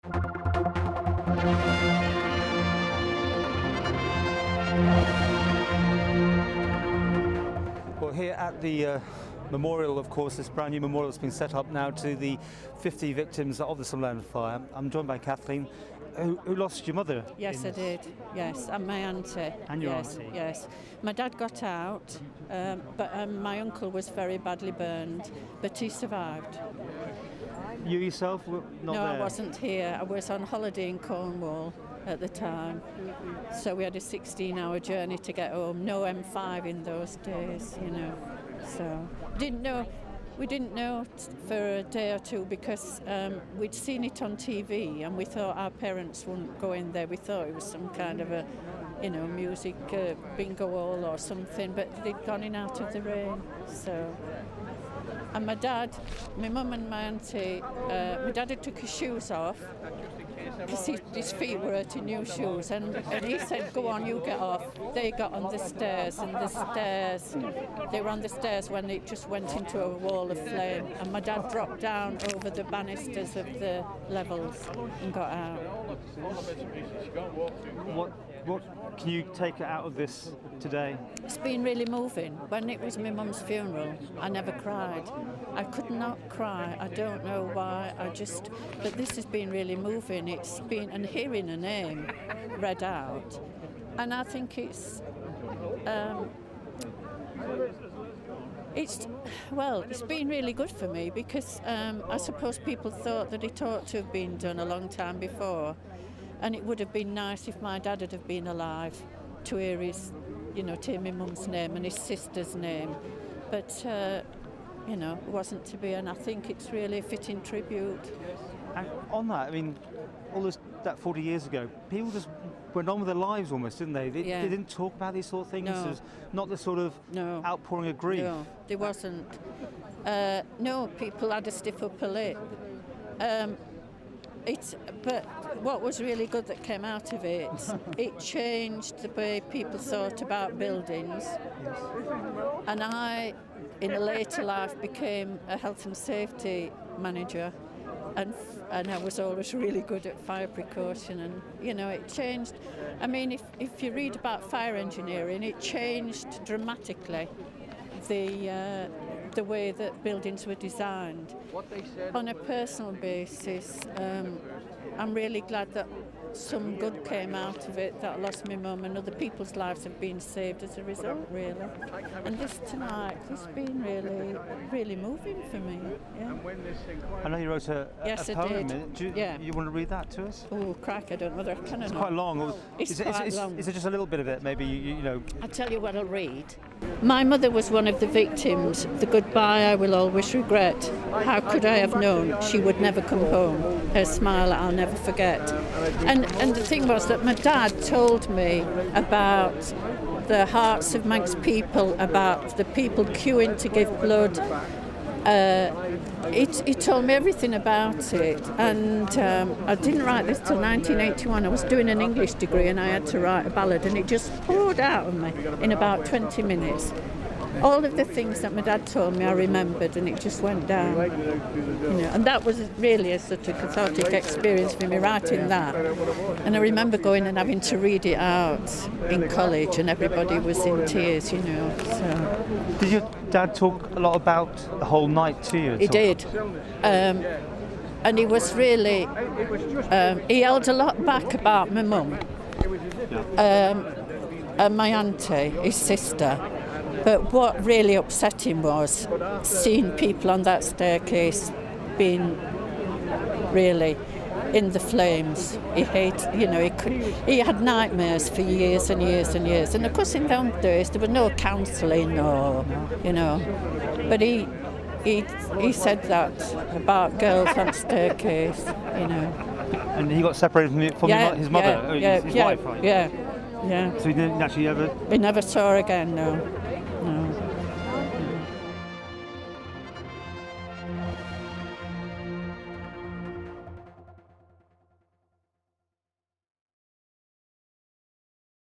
Well, here at the memorial, of course, this brand new memorial that's been set up now to the 50 victims of the Summerland fire. I'm joined by Kathleen, who lost your mother. Yes, I did. Yes, and my auntie. And your yes, auntie. Yes. My dad got out, but my uncle was very badly burned, but he survived. You yourself were not No, there? I wasn't here. I was on holiday in Cornwall at the time. So we had a 16-hour journey to get home. No M5 in those days, you know. So we didn't know for a day or two because we'd seen it on TV and we thought our parents wouldn't go in there. We thought it was some kind of a, music bingo hall or something, but they'd gone in out of the rain. So. And my dad, my mum and my auntie, my dad had took his shoes off because his feet were hurting, new shoes, and he said, go on, you get off. They got on the stairs, and they were on the stairs when it just went into a wall of flame, and my dad dropped down over the banisters of the levels and got out. What can you take out of this today? It's been really moving. When it was my mum's funeral, I never cried. I could not cry. I don't know why. But this has been really moving. It's been, and hearing a name read out, and I think it's been really good for me because I suppose people thought that it ought to have been done a long time before. And it would have been nice if my dad had have been alive to hear his, to hear my mum's name and his sister's name. But, it wasn't to be, and I think it's really a fitting tribute. And on that, I mean, that 40 years ago, people just went on with their lives almost, didn't they? They didn't talk about these sort of things. No. There's not the sort of outpouring of grief. No, there wasn't. No, people had a stiff upper lip. But what was really good that came out of it, it changed the way people thought about buildings. And I, in a later life, became a health and safety manager, and I was always really good at fire precaution, and it changed. I mean, if you read about fire engineering, it changed dramatically the way that buildings were designed. On a personal basis, I'm really glad that some good came out of it, that I lost my mum, and other people's lives have been saved as a result, really. And this tonight has been really, really moving for me. Yeah. I know you wrote a poem. Did. You want to read that to us? Oh, crack, I don't know whether I can or not. It's quite long. It's quite long. Is it just a little bit of it, maybe, I'll tell you what I'll read. My mother was one of the victims. The goodbye I will always regret. How could I have known she would never come home? Her smile I'll never forget. And the thing was that my dad told me about the hearts of Manx people, about the people queuing to give blood. He told me everything about it, and I didn't write this till 1981. I was doing an English degree and I had to write a ballad, and it just poured out of me in about 20 minutes. All of the things that my dad told me I remembered, and it just went down. And that was really a sort of cathartic experience for me, writing that. And I remember going and having to read it out in college, and everybody was in tears, So. Did your dad talk a lot about the whole night to you? He did. And he was really, he held a lot back about my mum and my auntie, his sister. But what really upset him was seeing people on that staircase being really in the flames. He he had nightmares for years and years and years. And of course in those days there was no counselling or, But he said that about girls on the staircase, And he got separated from his mother, his wife, right? Yeah. So he didn't actually ever... We never saw her again, no.